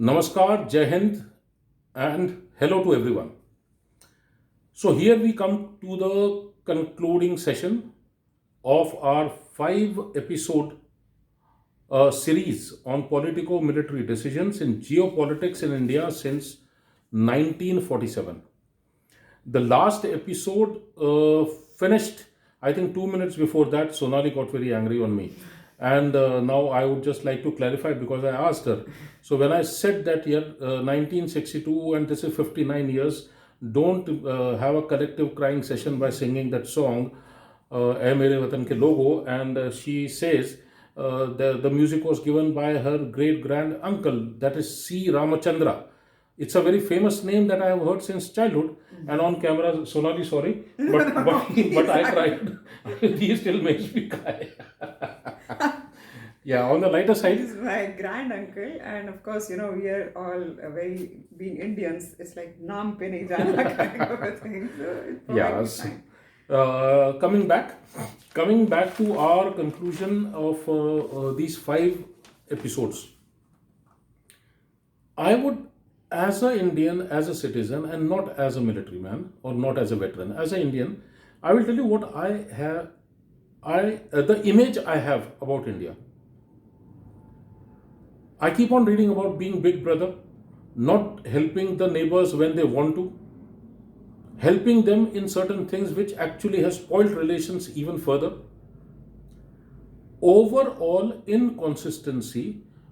Namaskar, Jai Hind, and hello to everyone. So, here we come to the concluding session of our 5 episode series on politico military decisions in geopolitics in India since 1947. The last episode finished, I think, 2 minutes before that. Sonali got very angry on me. And now I would just like to clarify because I asked her. So when I said that year 1962 and this is 59 years, don't have a collective crying session by singing that song, "Ae Mere Watan Ke Logo," and she says the music was given by her great grand uncle, that is C. Ramachandra. It's a very famous name that I have heard since childhood. And on camera, Sonali, sorry, but I tried. He still makes me cry. Yeah, on the lighter side. He's my grand uncle, and of course, we are all very being Indians. It's like naam pe nahi jana kind of a thing. So it's perfectly Yes. fine. Coming back to our conclusion of these 5 episodes. I would, as an Indian, as a citizen, and not as a military man or not as a veteran, as an Indian, I will tell you what I have. The image I have about India. I keep on reading about being big brother, not helping the neighbors when they want to, helping them in certain things which actually has spoiled relations even further. Overall inconsistency,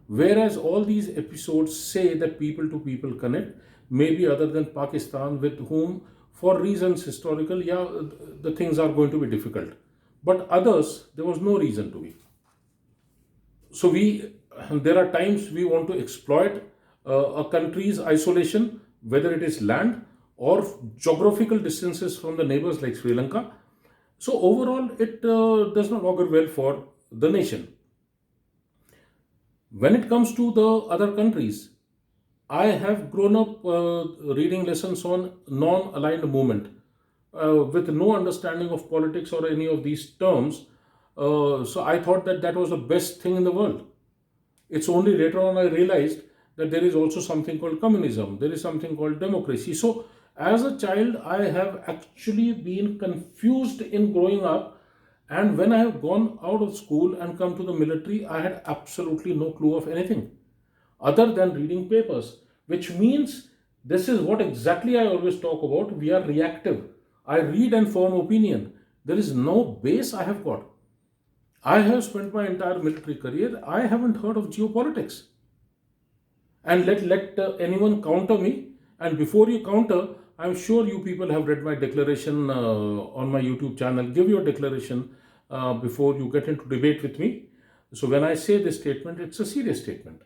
whereas all these episodes say that people to people connect, maybe other than Pakistan, with whom, for reasons historical, yeah, the things are going to be difficult. But others, there was no reason to be. So there are times we want to exploit a country's isolation, whether it is land or geographical distances from the neighbors like Sri Lanka. So overall, it does not augur well for the nation. When it comes to the other countries, I have grown up reading lessons on non-aligned movement with no understanding of politics or any of these terms. So I thought that that was the best thing in the world. It's only later on I realized that there is also something called communism, there is something called democracy. So, as a child, I have actually been confused in growing up. And when I have gone out of school and come to the military, I had absolutely no clue of anything other than reading papers, which means this is what exactly I always talk about. We are reactive. I read and form opinion. There is no base I have got. I have spent my entire military career. I haven't heard of geopolitics. And let anyone counter me. And before you counter, I'm sure you people have read my declaration on my YouTube channel. Give your declaration before you get into debate with me. So when I say this statement, it's a serious statement.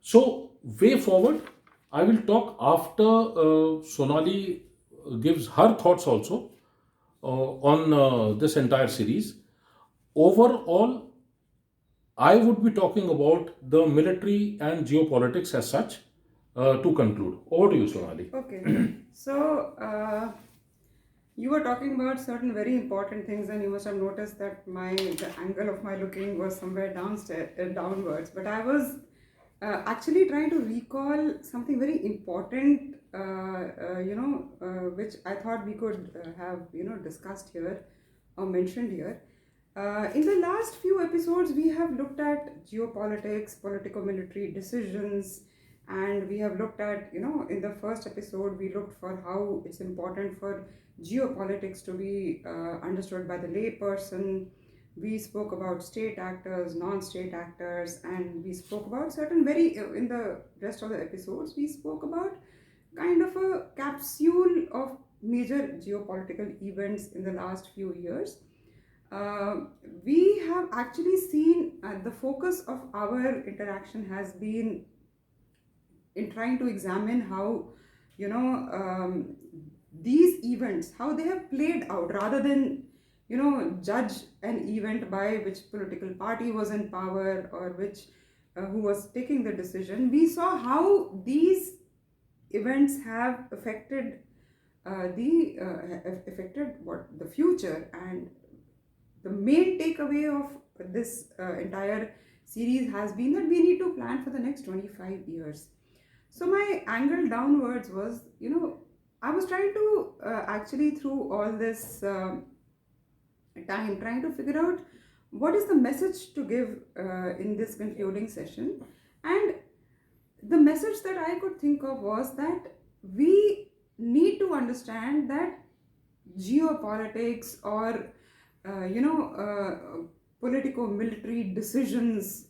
So way forward, I will talk after Sonali gives her thoughts also on this entire series. Overall, I would be talking about the military and geopolitics as such to conclude. Over to you, Sonali. Okay. So you were talking about certain very important things, and you must have noticed that the angle of my looking was somewhere downstairs, downwards. But I was actually trying to recall something very important, which I thought we could have discussed here or mentioned here. In the last few episodes, we have looked at geopolitics, political military decisions, and we have looked at, in the first episode, we looked for how it's important for geopolitics to be understood by the layperson. We spoke about state actors, non-state actors, and we spoke about in the rest of the episodes, we spoke about kind of a capsule of major geopolitical events in the last few years. We have actually seen the focus of our interaction has been in trying to examine how, these events, how they have played out, rather than, judge an event by which political party was in power or which who was taking the decision. We saw how these events have affected the future, and the main takeaway of this entire series has been that we need to plan for the next 25 years. So my angle downwards was, I was trying to actually through all this time trying to figure out what is the message to give in this concluding session. And the message that I could think of was that we need to understand that geopolitics or political military decisions,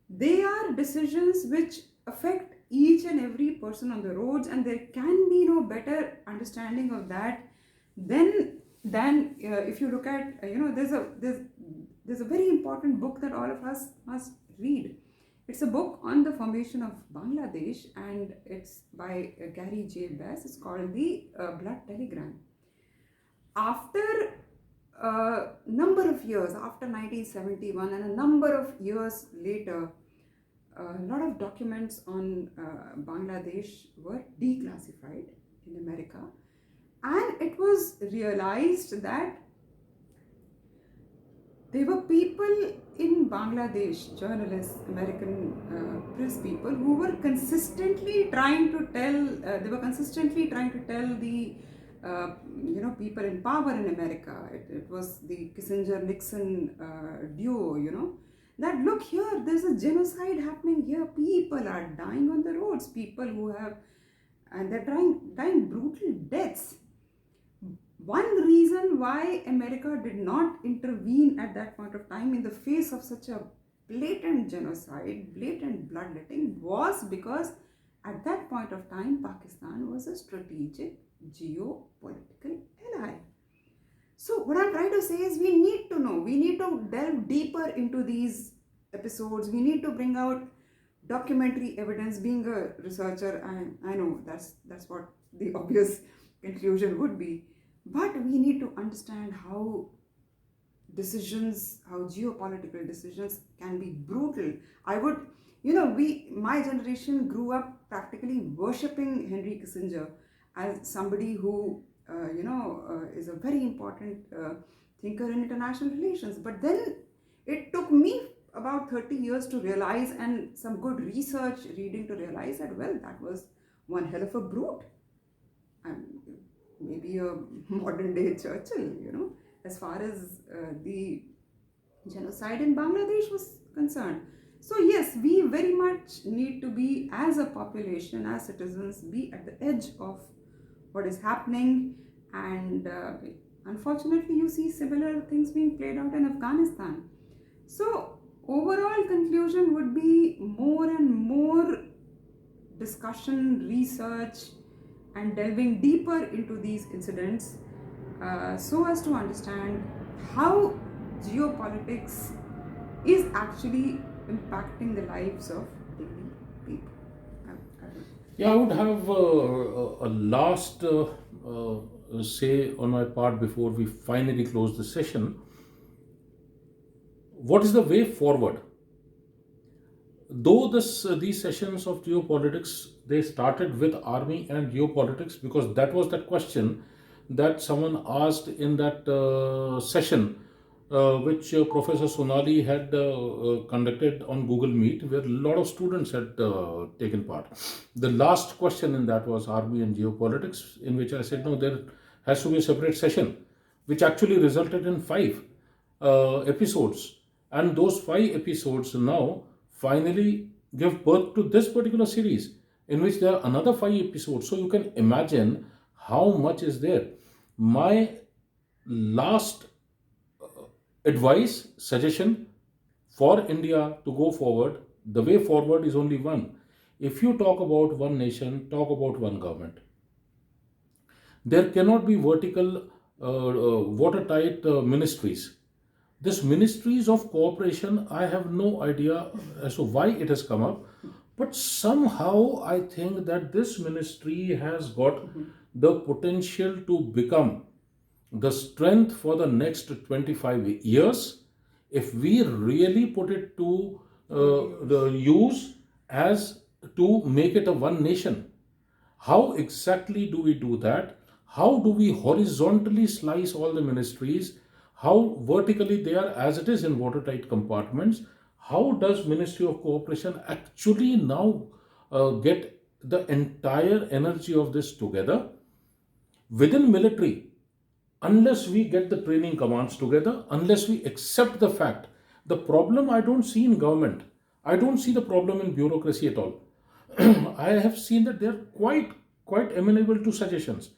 they are decisions which affect each and every person on the roads, and there can be no better understanding of that than if you look at there's a very important book that all of us must read. It's a book on the formation of Bangladesh, and it's by Gary J. Bass. It's called The Blood Telegram. After a number of years, after 1971 and a number of years later, a lot of documents on Bangladesh were declassified in America, and it was realized that there were people in Bangladesh, journalists, American press people, who were consistently trying to tell. They were consistently trying to tell the people in power in America. It was the Kissinger-Nixon duo. That look here, there's a genocide happening here. People are dying on the roads. People who have, and they're dying brutal deaths. One reason why America did not intervene at that point of time in the face of such a blatant genocide, blatant bloodletting, was because at that point of time, Pakistan was a strategic geopolitical ally. So what I'm trying to say is we need to know, we need to delve deeper into these episodes, we need to bring out documentary evidence. Being a researcher, I know that's what the obvious conclusion would be, but we need to understand how geopolitical decisions can be brutal. My generation grew up practically worshipping Henry Kissinger as somebody who is a very important thinker in international relations. But then it took me about 30 years to realize, and some good research reading to realize that, well, that was one hell of a brute. And maybe a modern day Churchill, as far as the genocide in Bangladesh was concerned. So yes, we very much need to be, as a population, as citizens, be at the edge of what is happening. And unfortunately, you see similar things being played out in Afghanistan. So overall conclusion would be more and more discussion, research, and delving deeper into these incidents so as to understand how geopolitics is actually impacting the lives of daily people. Yeah, I would have a last say on my part before we finally close the session. What is the way forward? Though these sessions of geopolitics, they started with army and geopolitics, because that was that question that someone asked in that session which Professor Sonali had conducted on Google Meet, where a lot of students had taken part. The last question in that was army and geopolitics, in which I said, no, there has to be a separate session, which actually resulted in 5 episodes. And those 5 episodes now finally give birth to this particular series, in which there are another 5 episodes. So you can imagine how much is there. My last advice, suggestion for India to go forward, the way forward is only one. If you talk about one nation, talk about one government. There cannot be vertical, watertight ministries. This ministries of cooperation, I have no idea as to why it has come up, but somehow I think that this ministry has got the potential to become the strength for the next 25 years if we really put it to the use as to make it a one nation. How exactly do we do that? How do we horizontally slice all the ministries? How vertically they are as it is in watertight compartments? How does Ministry of Cooperation actually now get the entire energy of this together within military, unless we get the training commands together, unless we accept the fact, the problem I don't see in government, I don't see the problem in bureaucracy at all. I have seen that they're quite amenable to suggestions.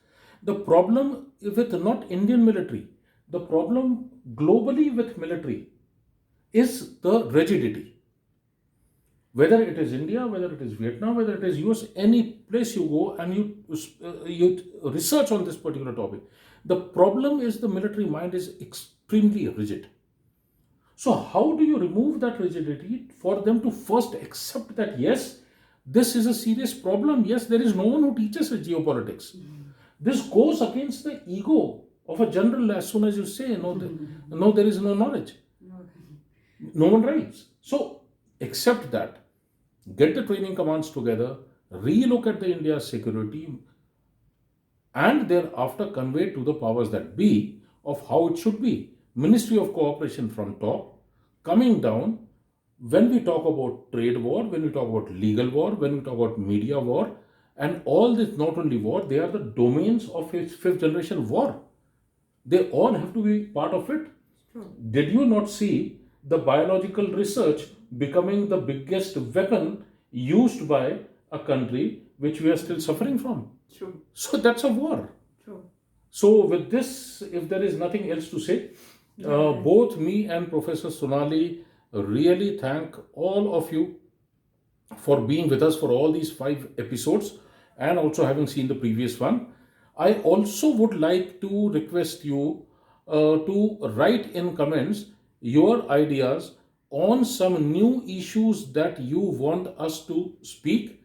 The problem with not Indian military, the problem globally with military is the rigidity. Whether it is India, whether it is Vietnam, whether it is US, any place you go and you research on this particular topic, the problem is the military mind is extremely rigid. So how do you remove that rigidity for them to first accept that yes, this is a serious problem. Yes, there is no one who teaches us geopolitics. This goes against the ego of a general as soon as you say no, no, there is no knowledge. No one writes. So accept that. Get the training commands together, relook at the India's security, and thereafter convey to the powers that be of how it should be. Ministry of Cooperation from top, coming down. When we talk about trade war, when we talk about legal war, when we talk about media war, and all this not only war, they are the domains of its fifth generation war. They all have to be part of it. True. Did you not see the biological research becoming the biggest weapon used by a country which we are still suffering from? True. So that's a war. True. So, with this, if there is nothing else to say, both me and Professor Sonali really thank all of you for being with us for all these 5 episodes and also having seen the previous one. I also would like to request you to write in comments your ideas on some new issues that you want us to speak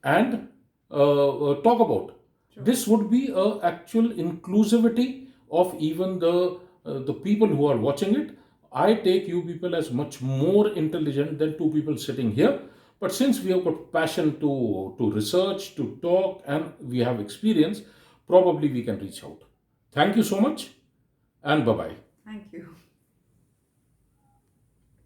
and talk about. This would be a actual inclusivity of even the people who are watching it. I take you people as much more intelligent than 2 people sitting here. But since we have got passion to research, to talk, and we have experience, probably we can reach out. Thank you so much, and bye bye. Thank you.